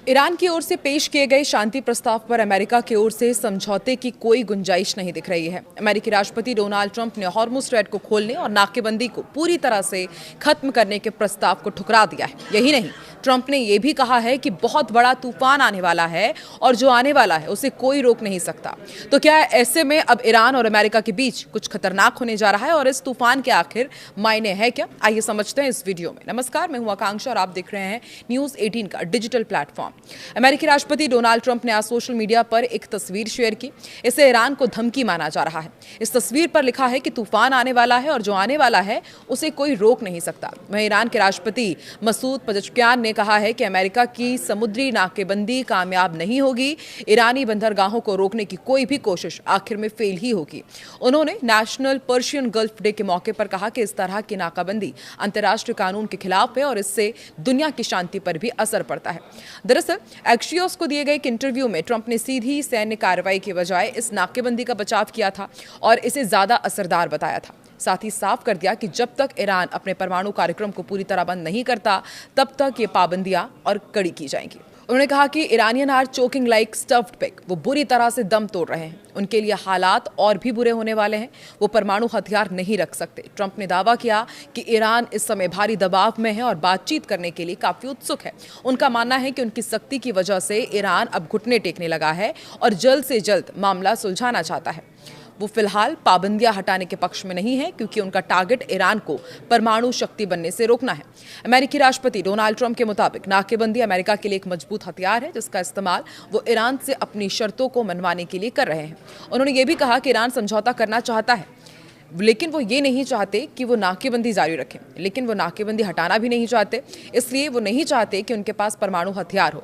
Iran की ओर से पेश किए गए शांति प्रस्ताव पर अमेरिका की ओर से समझौते की कोई गुंजाइश नहीं दिख रही है। अमेरिकी राष्ट्रपति डोनाल्ड ट्रंप ने हॉर्मुज स्ट्रेट को खोलने और नाकेबंदी को पूरी तरह से खत्म करने के प्रस्ताव को ठुकरा दिया है। यही नहीं, ट्रंप ने यह भी कहा है कि बहुत बड़ा तूफान आने वाला है और जो आने वाला है उसे कोई रोक नहीं सकता। तो क्या ऐसे में अब ईरान और अमेरिका के बीच कुछ खतरनाक होने जा रहा है और इस तूफान के आखिर मायने हैं क्या? आइए समझते हैं इस वीडियो में। नमस्कार, मैं हूं आकांक्षा और आप देख रहे हैं न्यूज़ 18 का डिजिटल प्लेटफॉर्म। अमेरिकी राष्ट्रपति डोनाल्ड ट्रंप ने आज सोशल मीडिया पर एक तस्वीर शेयर की। इसे ईरान को धमकी माना जा रहा है। इस तस्वीर पर लिखा है कि तूफान आने वाला है और जो आने वाला है उसे कोई रोक नहीं सकता। वहीं ईरान के राष्ट्रपति मसूद पज़ेश्कियान ने कहा है कि अमेरिका की समुद्री नाकेबंदी कामयाब नहीं होगी। ईरानी बंदरगाहों को रोकने की कोई भी कोशिश आखिर में फेल ही होगी। उन्होंने नेशनल पर्शियन गल्फ डे के मौके पर कहा कि इस तरह की नाकाबंदी अंतर्राष्ट्रीय कानून के खिलाफ है और इससे दुनिया की शांति पर भी असर पड़ता है। दरअसल एक्सियोस को दिए गए एक इंटरव्यू में ट्रंप ने सीधी सैन्य कार्रवाई के बजाय इस नाकेबंदी का बचाव किया था और इसे ज्यादा असरदार बताया था। साथ ही साफ कर दिया कि जब तक ईरान अपने परमाणु कार्यक्रम को पूरी तरह बंद नहीं करता तब तक ये पाबंदियां और कड़ी की जाएंगी। उन्होंने कहा कि Iranian are choking like stuffed pig, वो बुरी तरह से दम तोड़ रहे हैं। उनके लिए हालात और भी बुरे होने वाले हैं। वो परमाणु हथियार नहीं रख सकते। ट्रंप ने दावा किया कि ईरान इस समय भारी दबाव में है और बातचीत करने के लिए काफी उत्सुक है। उनका मानना है कि उनकी सख्ती की वजह से ईरान अब घुटने टेकने लगा है और जल्द से जल्द मामला सुलझाना चाहता है। वो फिलहाल पाबंदियां हटाने के पक्ष में नहीं है क्योंकि उनका टारगेट ईरान को परमाणु शक्ति बनने से रोकना है। अमेरिकी राष्ट्रपति डोनाल्ड ट्रंप के मुताबिक नाकेबंदी अमेरिका के लिए एक मजबूत हथियार है जिसका इस्तेमाल वो ईरान से अपनी शर्तों को मनवाने के लिए कर रहे हैं। उन्होंने ये भी कहा कि ईरान समझौता करना चाहता है लेकिन वो ये नहीं चाहते कि वो नाकेबंदी जारी रखें, लेकिन वो नाकेबंदी हटाना भी नहीं चाहते। इसलिए वो नहीं चाहते कि उनके पास परमाणु हथियार हो।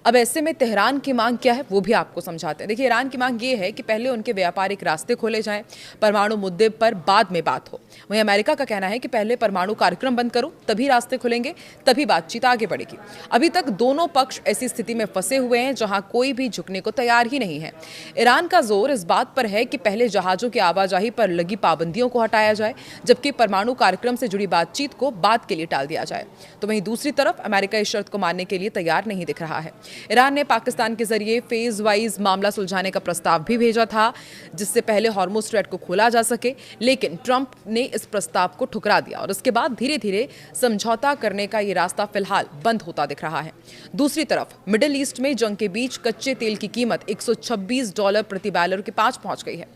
अब ऐसे में तेहरान की मांग क्या है वो भी आपको समझाते हैं। देखिए, ईरान की मांग ये है कि पहले उनके व्यापारिक रास्ते खोले जाएं, परमाणु मुद्दे पर बाद में बात हो। वहीं अमेरिका का कहना है कि पहले परमाणु कार्यक्रम बंद करो, तभी रास्ते खुलेंगे, तभी बातचीत आगे बढ़ेगी। अभी तक दोनों पक्ष ऐसी स्थिति में फंसे हुए हैं जहां कोई भी झुकने को तैयार ही नहीं है। ईरान का जोर इस बात पर है कि पहले जहाजों की आवाजाही पर लगी पाबंदियों को हटाया जाए, जबकि परमाणु कार्यक्रम से जुड़ी बातचीत को बाद के लिए टाल दिया जाए। तो वहीं दूसरी तरफ अमेरिका इस शर्त को मानने के लिए तैयार नहीं दिख रहा है। ईरान ने पाकिस्तान के जरिए फेज वाइज मामला सुलझाने का प्रस्ताव भी भेजा था जिससे पहले हॉर्मुज स्ट्रेट को खोला जा सके, लेकिन ट्रंप ने इस प्रस्ताव को ठुकरा दिया और उसके बाद धीरे धीरे समझौता करने का ये रास्ता फिलहाल बंद होता दिख रहा है। दूसरी तरफ मिडिल ईस्ट में जंग के बीच कच्चे तेल की कीमत $126 प्रति बैरल के पास पहुंच गई है।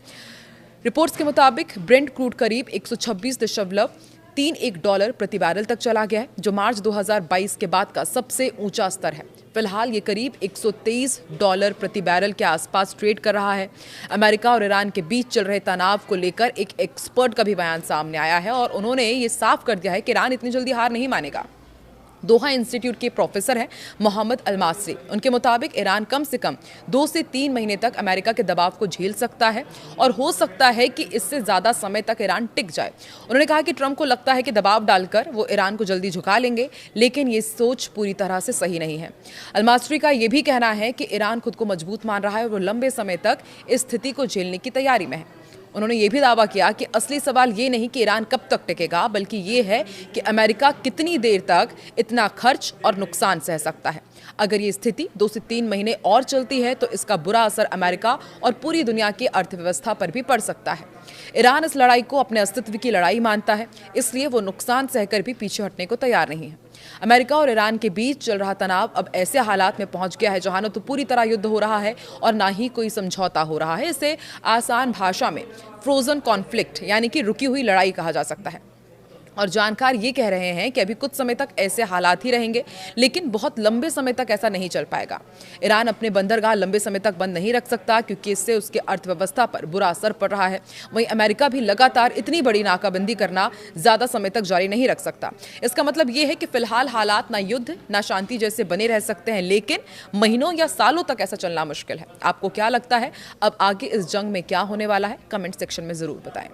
रिपोर्ट्स के मुताबिक ब्रेंट क्रूड करीब $126.31 प्रति बैरल तक चला गया है, जो मार्च 2022 के बाद का सबसे ऊंचा स्तर है। फिलहाल ये करीब $123 प्रति बैरल के आसपास ट्रेड कर रहा है। अमेरिका और ईरान के बीच चल रहे तनाव को लेकर एक एक्सपर्ट का भी बयान सामने आया है और उन्होंने ये साफ कर दिया है कि ईरान इतनी जल्दी हार नहीं मानेगा। दोहा इंस्टीट्यूट के प्रोफेसर हैं मोहम्मद अल-मासरी। उनके मुताबिक ईरान कम से कम 2 से 3 महीने तक अमेरिका के दबाव को झेल सकता है और हो सकता है कि इससे ज्यादा समय तक ईरान टिक जाए। उन्होंने कहा कि ट्रंप को लगता है कि दबाव डालकर वो ईरान को जल्दी झुका लेंगे, लेकिन ये सोच पूरी तरह से सही नहीं है। अल-मासरी का यह भी कहना है कि ईरान खुद को मजबूत मान रहा है और वो लंबे समय तक इस स्थिति को झेलने की तैयारी में है। उन्होंने ये भी दावा किया कि असली सवाल ये नहीं कि ईरान कब तक टिकेगा, बल्कि ये है कि अमेरिका कितनी देर तक इतना खर्च और नुकसान सह सकता है। अगर ये स्थिति 2 से 3 महीने और चलती है तो इसका बुरा असर अमेरिका और पूरी दुनिया की अर्थव्यवस्था पर भी पड़ सकता है। ईरान इस लड़ाई को अपने अस्तित्व की लड़ाई मानता है, इसलिए वो नुकसान सहकर भी पीछे हटने को तैयार नहीं है। अमेरिका और ईरान के बीच चल रहा तनाव अब ऐसे हालात में पहुंच गया है जहां न तो पूरी तरह युद्ध हो रहा है और ना ही कोई समझौता हो रहा है। इसे आसान भाषा में फ्रोजन कॉन्फ्लिक्ट यानी कि रुकी हुई लड़ाई कहा जा सकता है। और जानकार ये कह रहे हैं कि अभी कुछ समय तक ऐसे हालात ही रहेंगे, लेकिन बहुत लंबे समय तक ऐसा नहीं चल पाएगा। ईरान अपने बंदरगाह लंबे समय तक बंद नहीं रख सकता क्योंकि इससे उसके अर्थव्यवस्था पर बुरा असर पड़ रहा है। वहीं अमेरिका भी लगातार इतनी बड़ी नाकाबंदी करना ज्यादा समय तक जारी नहीं रख सकता। इसका मतलब ये है कि फिलहाल हालात ना युद्ध ना शांति जैसे बने रह सकते हैं, लेकिन महीनों या सालों तक ऐसा चलना मुश्किल है। आपको क्या लगता है अब आगे इस जंग में क्या होने वाला है? कमेंट सेक्शन में जरूर बताएं।